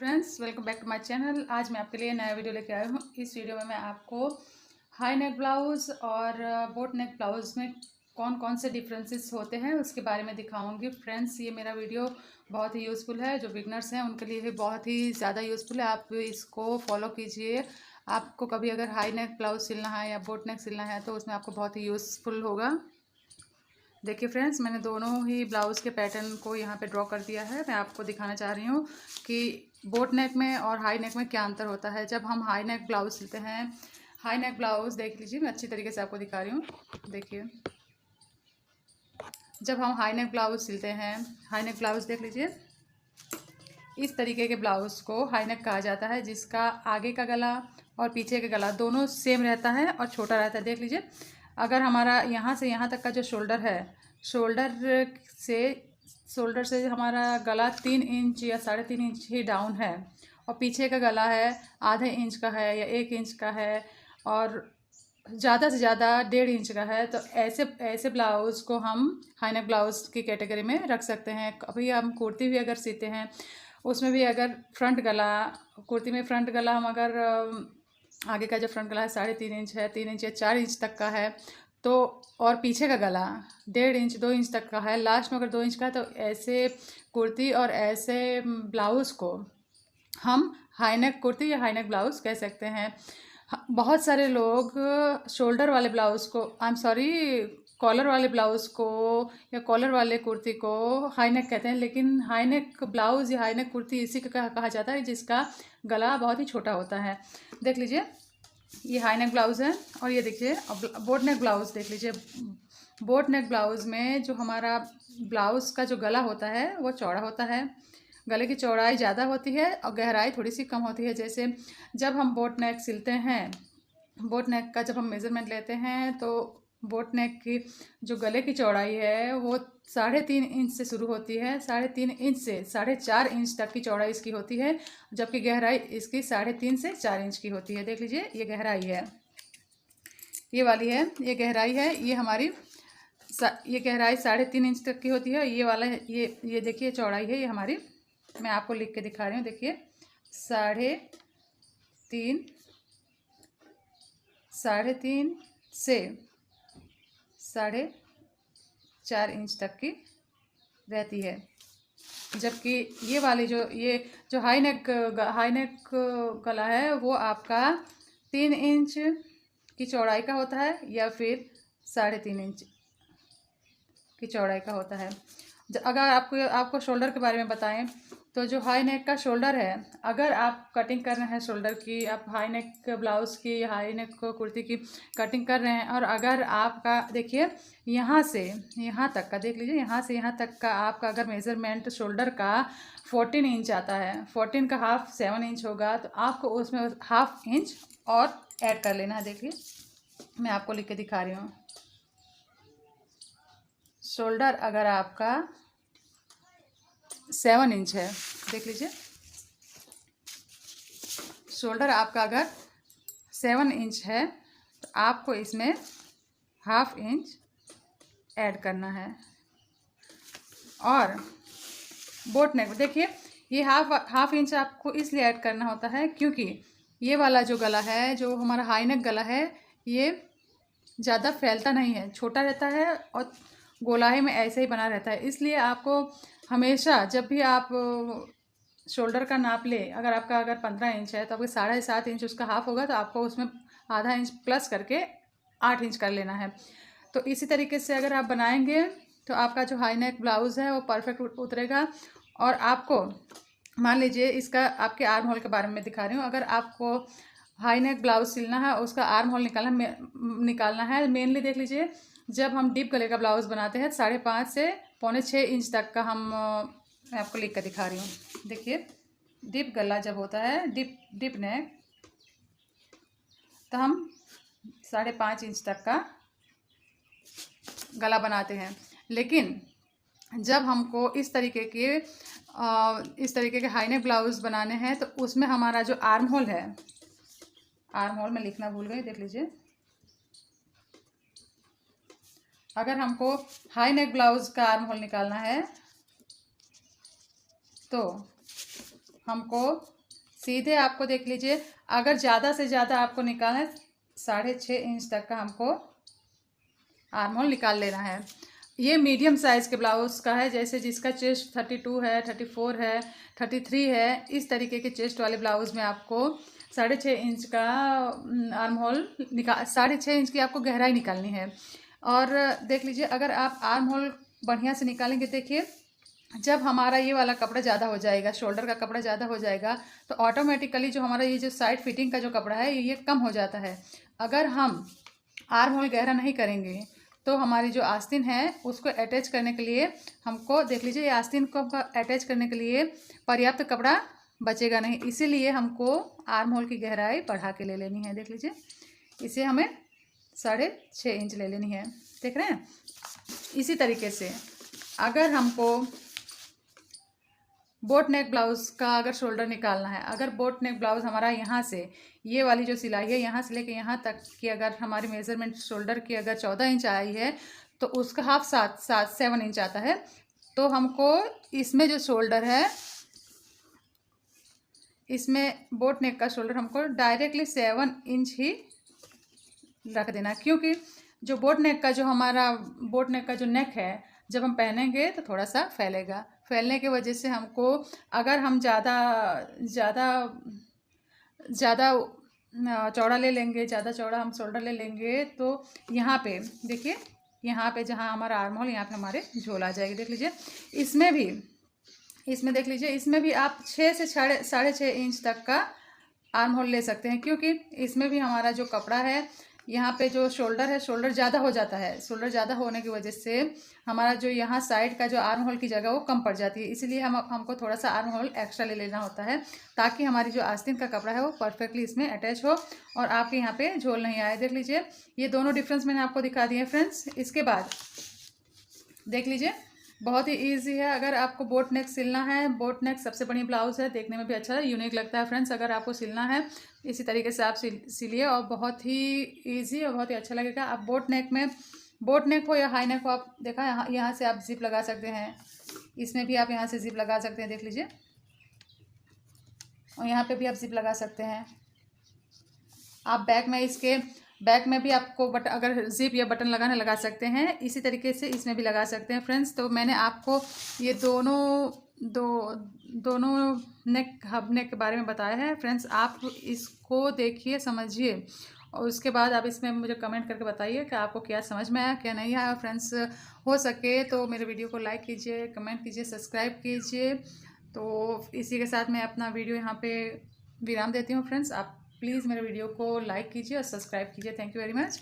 Friends, welcome back to my channel. आज मैं आपके लिए नया वीडियो लेके आई हूँ। इस वीडियो में मैं आपको हाई नेक ब्लाउज़ और बोट नेक ब्लाउज़ में कौन कौन से डिफरेंसेस होते हैं उसके बारे में दिखाऊंगी। फ्रेंड्स, ये मेरा वीडियो बहुत ही यूज़फुल है। जो बिगनर्स हैं उनके लिए भी बहुत ही ज़्यादा यूज़फुल है। आप इसको फॉलो कीजिए। आपको कभी अगर हाई नेक ब्लाउज़ सिलना है या बोट नेक सिलना है तो उसमें आपको बहुत ही यूज़फुल होगा। देखिए फ्रेंड्स, मैंने दोनों ही ब्लाउज़ के पैटर्न को यहाँ पे ड्रॉ कर दिया है। मैं आपको दिखाना चाह रही हूँ कि बोट नेक में और हाई नेक में क्या अंतर होता है। जब हम हाई नेक ब्लाउज़ सिलते हैं, हाई नेक ब्लाउज़ देख लीजिए, मैं अच्छी तरीके से आपको दिखा रही हूँ। देखिए, जब हम हाई नेक ब्लाउज़ सिलते हैं, हाई नेक ब्लाउज़ देख लीजिए, इस तरीके के ब्लाउज़ को हाई नेक कहा जाता है, जिसका आगे का गला और पीछे का गला दोनों सेम रहता है और छोटा रहता है। देख लीजिए, अगर हमारा यहाँ से यहाँ तक का जो शोल्डर है, शोल्डर से शोल्डर से हमारा गला 3 इंच या 3.5 इंच ही डाउन है और पीछे का गला है आधे इंच का है या 1 इंच का है और ज़्यादा से ज़्यादा 1.5 इंच का है, तो ऐसे ऐसे ब्लाउज़ को हम हाई नेक ब्लाउज़ की कैटेगरी में रख सकते हैं। अभी हम कुर्ती भी अगर सीते हैं, उसमें भी अगर फ्रंट गला, कुर्ती में फ्रंट गला हम अगर आगे का जो फ्रंट गला है 3.5 इंच है, 3 इंच या 4 इंच तक का है, तो और पीछे का गला 1.5 इंच 2 इंच तक का है, लास्ट में अगर 2 इंच का है, तो ऐसे कुर्ती और ऐसे ब्लाउज़ को हम हाई नेक कुर्ती या हाई नेक ब्लाउज़ कह सकते हैं। बहुत सारे लोग शोल्डर वाले ब्लाउज़ को, आई एम सॉरी, कॉलर वाले ब्लाउज़ को या कॉलर वाले कुर्ती को हाई नेक कहते हैं, लेकिन हाई नेक ब्लाउज़ या हाई नेक कुर्ती इसी को कहा जाता है जिसका गला बहुत ही छोटा होता है। देख लीजिए, ये हाई नेक ब्लाउज़ है और ये देखिए बोट नेक ब्लाउज़ देख लीजिए। बोट नेक ब्लाउज़ में जो हमारा ब्लाउज़ का जो गला होता है वो चौड़ा होता है, गले की चौड़ाई ज़्यादा होती है और गहराई थोड़ी सी कम होती है। जैसे जब हम बोट नेक सिलते हैं, बोट नेक का जब हम मेज़रमेंट लेते हैं तो बोट नेक की जो गले की चौड़ाई है वो 3.5 इंच से शुरू होती है, 3.5 इंच से 4.5 इंच तक की चौड़ाई इसकी होती है, जबकि गहराई इसकी 3.5 से 4 इंच की होती है। देख लीजिए, ये गहराई है, ये वाली है, ये गहराई है, ये हमारी ये गहराई 3.5 इंच तक की होती है। ये वाला है, ये देखिए चौड़ाई है, ये हमारी, मैं आपको लिख के दिखा रही हूँ। देखिए, 3.5 से 4.5 इंच तक की रहती है, जबकि ये वाली जो हाई नेक गला है वो आपका 3 इंच की चौड़ाई का होता है या फिर 3.5 इंच की चौड़ाई का होता है। अगर आपको शोल्डर के बारे में बताएं तो जो हाई नेक का शोल्डर है, अगर आप कटिंग कर रहे हैं शोल्डर की, आप हाई नेक ब्लाउज़ की, हाई नेक कुर्ती की कटिंग कर रहे हैं और अगर आपका देखिए यहाँ से यहाँ तक का, देख लीजिए, यहाँ से यहाँ तक का आपका अगर मेज़रमेंट शोल्डर का 14 इंच आता है, 14 का हाफ 7 इंच होगा, तो आपको उसमें हाफ इंच और ऐड कर लेना है। देखिए, मैं आपको लिख के दिखा रही हूँ। शोल्डर अगर आपका 7 इंच है, देख लीजिए, शोल्डर आपका अगर 7 इंच है तो आपको इसमें हाफ इंच ऐड करना है। और बोट नेक देखिए, ये हाफ इंच आपको इसलिए ऐड करना होता है क्योंकि ये वाला जो गला है, जो हमारा हाई नेक गला है, ये ज़्यादा फैलता नहीं है, छोटा रहता है और गोलाई में ऐसे ही बना रहता है। इसलिए आपको हमेशा जब भी आप शोल्डर का नाप ले, अगर 15 इंच है तो आपके 7.5 इंच उसका हाफ होगा, तो आपको उसमें आधा इंच प्लस करके 8 इंच कर लेना है। तो इसी तरीके से अगर आप बनाएंगे तो आपका जो हाई नेक ब्लाउज़ है वो परफेक्ट उतरेगा। और आपको मान लीजिए, इसका आपके आर्म होल के बारे में दिखा रही हूँ। अगर आपको हाई नेक ब्लाउज सिलना है, उसका आर्म होल निकालना है मेनली, देख लीजिए, जब हम डीप गले का ब्लाउज़ बनाते हैं 5.5 से 5.25 इंच तक का मैं आपको लिख कर दिखा रही हूँ। देखिए, डीप गला जब होता है, डीप नेक, तो हम 5.5 इंच तक का गला बनाते हैं। लेकिन जब हमको इस तरीके के हाई नेक ब्लाउज बनाने हैं तो उसमें हमारा जो आर्म होल है, आर्म होल में लिखना भूल गई, देख लीजिए, अगर हमको हाई नेक ब्लाउज का आर्म होल निकालना है तो हमको सीधे आपको देख लीजिए, अगर ज़्यादा से ज़्यादा आपको निकालना है 6.5 इंच तक का हमको आर्म होल निकाल लेना है। ये मीडियम साइज़ के ब्लाउज़ का है, जैसे जिसका चेस्ट 32 है, 34 है, 33 है, इस तरीके के चेस्ट वाले ब्लाउज़ में आपको 6.5 इंच का आर्म होल 6.5 इंच की आपको गहराई निकालनी है। और देख लीजिए, अगर आप आर्म होल बढ़िया से निकालेंगे, देखिए जब हमारा ये वाला कपड़ा ज़्यादा हो जाएगा, शोल्डर का कपड़ा ज़्यादा हो जाएगा, तो ऑटोमेटिकली जो हमारा ये जो साइड फिटिंग का जो कपड़ा है ये कम हो जाता है। अगर हम आर्म होल गहरा नहीं करेंगे तो हमारी जो आस्तीन है उसको अटैच करने के लिए हमको देख लीजिए, ये आस्तीन को अटैच करने के लिए पर्याप्त कपड़ा बचेगा नहीं, इसीलिए हमको आर्म होल की गहराई बढ़ा के ले लेनी है। देख लीजिए, इसे हमें 6.5 इंच ले लेनी है, देख रहे हैं। इसी तरीके से अगर हमको बोट नेक ब्लाउज़ का अगर शोल्डर निकालना है, अगर बोट नेक ब्लाउज़ हमारा यहाँ से ये वाली जो सिलाई है यहाँ से लेके यहाँ तक की अगर हमारी मेज़रमेंट शोल्डर की अगर 14 इंच आई है तो उसका हाफ 7 इंच आता है। तो हमको इसमें जो शोल्डर है, इसमें बोट नेक का शोल्डर हमको डायरेक्टली 7 इंच ही रख देना, क्योंकि जो बोट नेक का जो हमारा बोट नेक का जो नेक है जब हम पहनेंगे तो थोड़ा सा फैलेगा। फैलने की वजह से हमको अगर हम ज़्यादा चौड़ा ले लेंगे, ज़्यादा चौड़ा हम शोल्डर ले लेंगे तो यहाँ पे देखिए, यहाँ पे जहाँ हमारा आर्म होल यहाँ पे हमारे झोल आ जाएगी। देख लीजिए, इसमें देख लीजिए, इसमें भी आप 6 से 6.5 इंच तक का आर्म होल ले सकते हैं, क्योंकि इसमें भी हमारा जो कपड़ा है यहाँ पे जो शोल्डर है, शोल्डर ज़्यादा हो जाता है। शोल्डर ज़्यादा होने की वजह से हमारा जो यहाँ साइड का जो आर्म होल की जगह वो कम पड़ जाती है, इसीलिए हमको थोड़ा सा आर्म होल एक्स्ट्रा ले लेना होता है, ताकि हमारी जो आस्तीन का कपड़ा है वो परफेक्टली इसमें अटैच हो और आपके यहाँ पे झोल नहीं आए। देख लीजिए, ये दोनों डिफरेंस मैंने आपको दिखा दिए फ्रेंड्स। इसके बाद देख लीजिए, बहुत ही इजी है। अगर आपको बोट नेक सिलना है, बोट नेक सबसे बड़ी ब्लाउज़ है, देखने में भी अच्छा यूनिक लगता है फ्रेंड्स। अगर आपको सिलना है इसी तरीके से आप सिलिए और बहुत ही इजी और बहुत ही अच्छा लगेगा। आप बोट नेक हो या हाई नेक हो, आप देखा यहाँ से आप जिप लगा सकते हैं, इसमें भी आप यहाँ से जिप लगा सकते हैं, देख लीजिए, और यहाँ पे भी आप जिप लगा सकते हैं। आप बैक में भी आपको अगर जिप या बटन लगाना लगा सकते हैं, इसी तरीके से इसमें भी लगा सकते हैं फ्रेंड्स। तो मैंने आपको ये दोनों हब नेक के बारे में बताया है फ्रेंड्स। आप इसको देखिए, समझिए, और उसके बाद आप इसमें मुझे कमेंट करके बताइए कि आपको क्या समझ में आया, क्या नहीं आया फ्रेंड्स। हो सके तो मेरे वीडियो को लाइक कीजिए, कमेंट कीजिए, सब्सक्राइब कीजिए। तो इसी के साथ मैं अपना वीडियो यहाँ पे विराम देती हूँ फ्रेंड्स। आप प्लीज़ मेरे वीडियो को लाइक कीजिए और सब्सक्राइब कीजिए। Thank you very much.